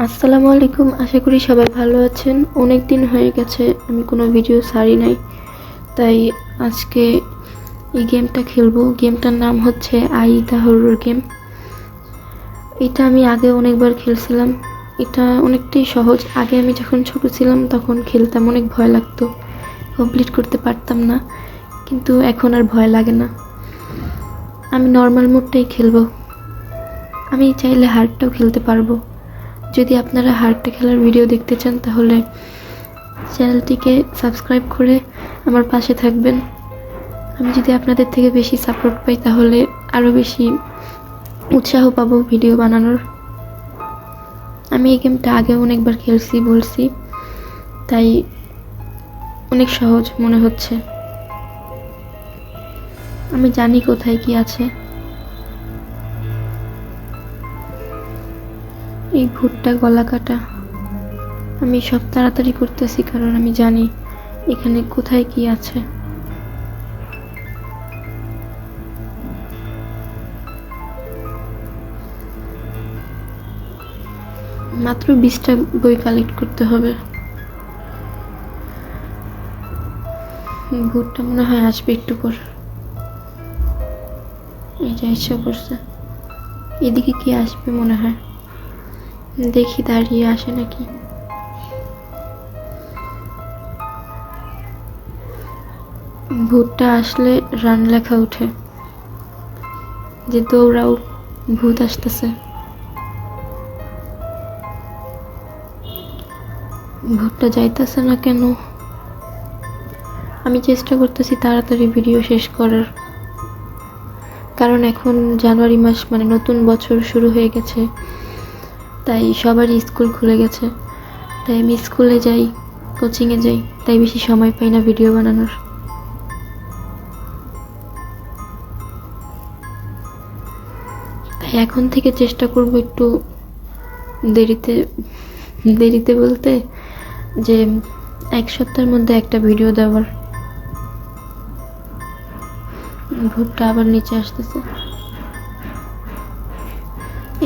আসসালামু আলাইকুম। আশা করি সবাই ভালো আছেন। অনেক দিন হয়ে গেছে আমি কোনো ভিডিও ছাড়ি নাই, তাই আজকে এই গেমটা খেলবো। গেমটার নাম হচ্ছে আই দ্য হরর গেম। এটা আমি আগে অনেকবার খেলছিলাম। এটা অনেকটাই সহজ। আগে আমি যখন ছোট ছিলাম তখন খেলতাম, অনেক ভয় লাগতো, কমপ্লিট করতে পারতাম না, কিন্তু এখন আর ভয় লাগে না। আমি নর্মাল মোডটাই খেলবো। আমি চাইলে হার্ডটাও খেলতে পারবো। যদি আপনারা হার্ডটা খেলার ভিডিও দেখতে চান তাহলে চ্যানেলটিকে সাবস্ক্রাইব করে আমার পাশে থাকবেন। আমি যদি আপনাদের থেকে বেশি সাপোর্ট পাই তাহলে আরও বেশি উৎসাহ পাবো ভিডিও বানানোর। আমি এই গেমটা আগে অনেকবার খেলছি বলছি, তাই অনেক সহজ মনে হচ্ছে। আমি জানি কোথায় কি আছে। এই ভূতটা গলা কাটা। আমি সব তাড়াতাড়ি করতেছি কারণ আমি জানি এখানে কোথায় কি আছে। মাত্র 20টা বই কালেক্ট করতে হবে। ভূতটা মনে হয় আসবে একটু পর। এই যে ইচ্ছা করছে, এদিকে কি আসবে মনে হয়। দেখি দাঁড়িয়ে আসে নাকি। ভূতটা আসলে রান লেখা উঠে যে দৌড়াও, ভূত আসতেছে। ভূতটা যাইতেছে না কেন? আমি চেষ্টা করতেছি তাড়াতাড়ি ভিডিও শেষ করার, কারণ এখন জানুয়ারি মাস, মানে নতুন বছর শুরু হয়ে গেছে, তাই সবারই স্কুল খুলে গেছে। তাই আমি স্কুলে যাই, কোচিংয়ে যাই, তাই বেশি সময় পাই না ভিডিও বানানোর। তাই এখন থেকে চেষ্টা করব একটু দেরিতে দেরিতে বলতে যে 1 সপ্তাহের মধ্যে একটা ভিডিও দেওয়ার। ভূতটা আবার নিচে আসতেছে।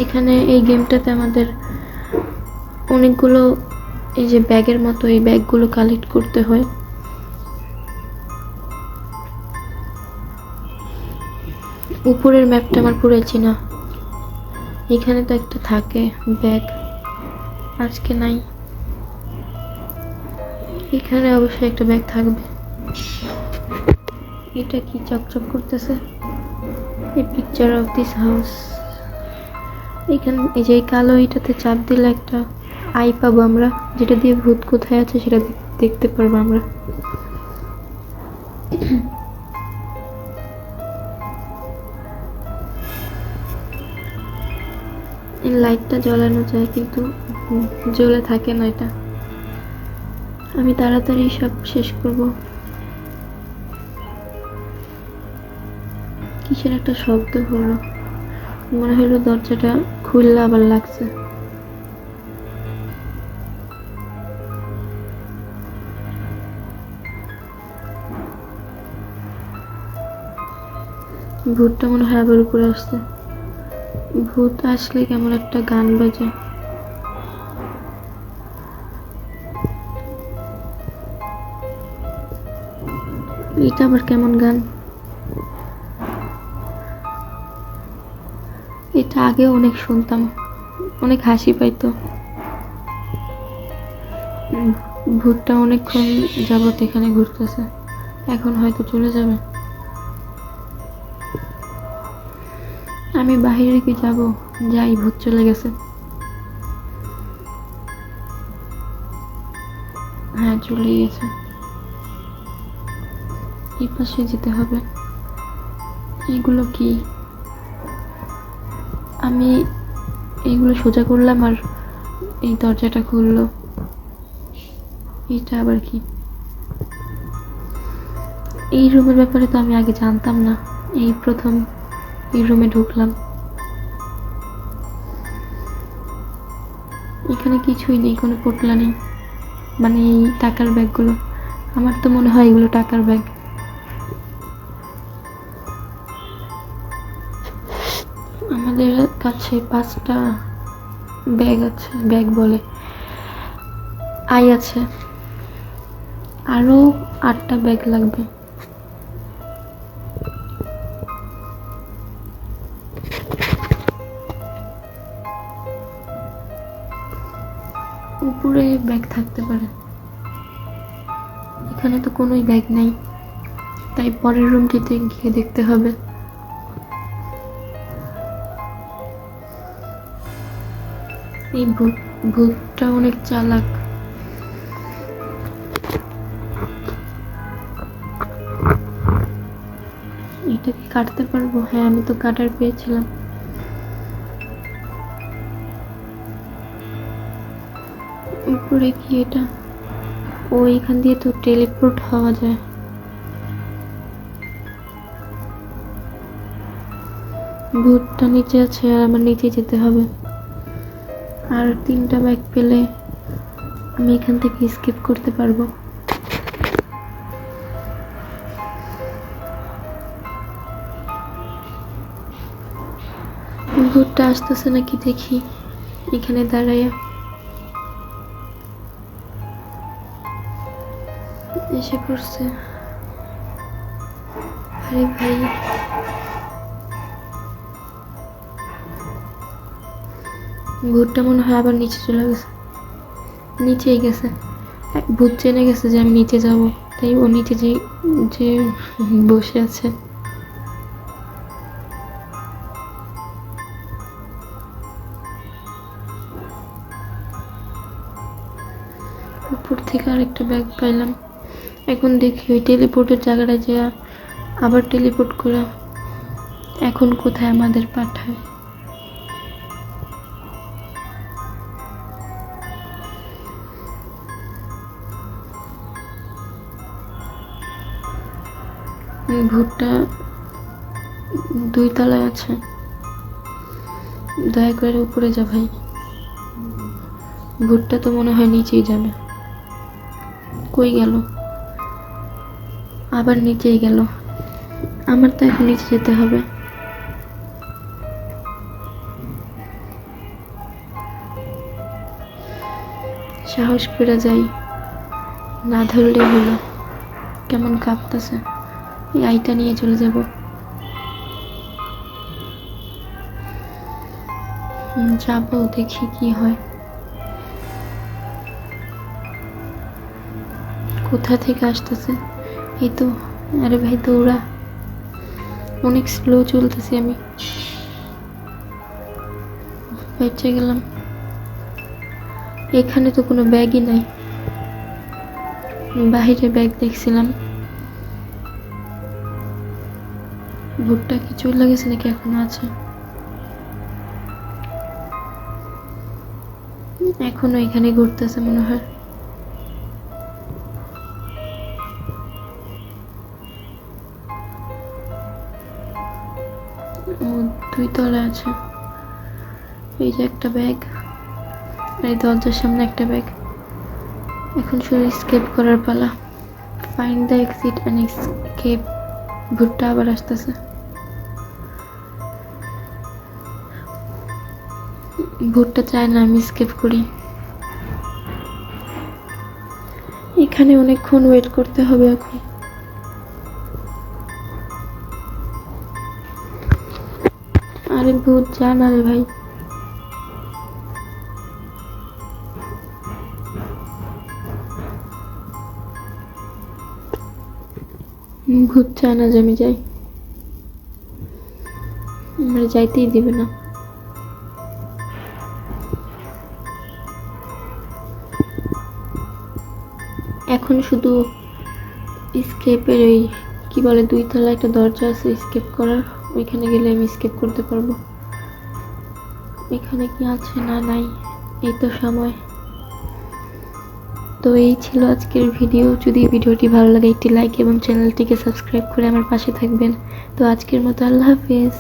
এখানে এই গেমটাতে আমাদের অনেকগুলো এই যে ব্যাগের মতো, এই ব্যাগগুলো কালেক্ট করতে হয়। উপরের ম্যাপটা আমার পুরো চেনা। এখানে তো একটা থাকে ব্যাগ, আজকে নাই। এখানে অবশ্যই একটা ব্যাগ থাকবে। এটা কি চকচক করতেছে? এই পিকচার অফ দিস হাউস। এখানে এই যে কালো এটাতে চাপ দিলে একটা আই পাবো আমরা, যেটা দিয়ে ভূত কোথায় আছে সেটা দেখতে পারবো আমরা। এই লাইটটা জ্বালানো যায় কিন্তু জ্বলে থাকে না এটা। আমি তাড়াতাড়ি সব শেষ করব। কিসের একটা শব্দ হলো, মনে হলো দরজাটা খুললে আবার লাগছে। ভূতটা মনে হয় আবার উপরে আসছে। ভূত আসলে কেমন একটা গান বাজে। এটা আবার কেমন গান? এটা আগে অনেক শুনতাম, অনেক হাসি পাইতো। ভূতটা অনেকক্ষণ যাবত এখানে ঘুরতেছে, এখন হয়তো চলে যাবে। আমি বাহিরে কি যাব? যাই, ভূত চলে গেছে। হ্যাঁ, চলে গেছে। এই পাশে যেতে হবে। এগুলো কি? আমি এইগুলো সোজা করলাম আর এই দরজাটা খুললো। এটা আবার কি? এই রুমের ব্যাপারে তো আমি আগে জানতাম না, এই প্রথম এই রুমে ঢুকলাম। এখানে কিছুই নেই, কোনো পোটলা নেই, মানে এই টাকার ব্যাগগুলো। আমার তো মনে হয় এগুলো টাকার ব্যাগ। আমাদের কাছে 5টা ব্যাগ আছে, ব্যাগ বলে আই আছে, আরো 8টা ব্যাগ লাগবে। উপরে ব্যাগ থাকতে পারে, এখানে তো কোনোই ব্যাগ নাই, তাই পরের রুমটিতে গিয়ে দেখতে হবে। এই ভূতটা অনেক চালাক। এটাকে কাটতে পারবো? হ্যাঁ, আমি তো কাটার পেয়েছিলাম। উপরে কি এটা? ও, এখান দিয়ে তো টেলিপোর্ট হওয়া যায়। ভূতটা নিচে আছে আর আমার নিচে যেতে হবে। আর 3টা ব্যাগ পেলে আমি এখান থেকে স্কিপ করতে পারবো। ভূতটা আসতেছে নাকি দেখি এখানে দাঁড়াইয়া। এসে পড়ছে। আরে ভাই, ভূতটা মনে হয় আবার নিচে চলে গেছে। নিচেই গেছে, ভূত জেনে গেছে যে আমি নিচে যাব, তাই ও নিচে যে বসে আছে। উপর থেকে আরেকটা ব্যাগ পাইলাম। এখন দেখি ওই টেলিপোর্টের জায়গাটায় যে আবার টেলিপোর্ট করা এখন কোথায় আমাদের পাঠায়। ভূতটা 2 তলায় আছে, দয়া করে উপরে যা ভাই। ভূতটা তো মনে হয় নিচেই যাবে। কই গেল? আবার নিচেই গেল। আমার তো এখন নিচে যেতে হবে। সাহস করে যাই, না ধরলে হলো। কেমন কাঁপতেছে। এই আইটা নিয়ে চলে যাব। যাবো, দেখি কি হয়। কোথা থেকে আসতেছে? এই তো। আরে ভাই দৌড়া, অনেক স্লো চলতেছি আমি। বেঁচে গেলাম। এখানে তো কোনো ব্যাগই নাই, বাহিরে ব্যাগ দেখছিলাম। ভূতটা কি চলে গেছে নাকি এখনো আছে? এখনো এখানে ঘুরতেছে মনে হয়। ও 2 তলায় আছে। এই যে একটা ব্যাগ, এই দরজার সামনে একটা ব্যাগ। এখন শুধু এসকেপ করার পালা। Find the exit and escape. ভূতটা আবার আসতেছে। ভূতটা চায় না আমি এসকেপ করি। এখানে অনেকক্ষণ ওয়েট করতে হবে এখন। আরে ভূত যা না রে ভাই। ভূত চায় না যে আমি যাই, আমরা যাইতেই দিবে না। এখন শুধু স্কেপের ওই কি বলে 2 তলায় একটা দরজা আছে স্কেপ করার, ওইখানে গেলে আমি স্কেপ করতে পারবো। এখানে কি আছে না নাই এই তো সময়। তো এই ছিল আজকের ভিডিও। যদি ভিডিওটি ভালো লাগে একটি লাইক এবং চ্যানেলটিকে সাবস্ক্রাইব করে আমার পাশে থাকবেন। তো আজকের মতো আল্লাহ হাফেজ।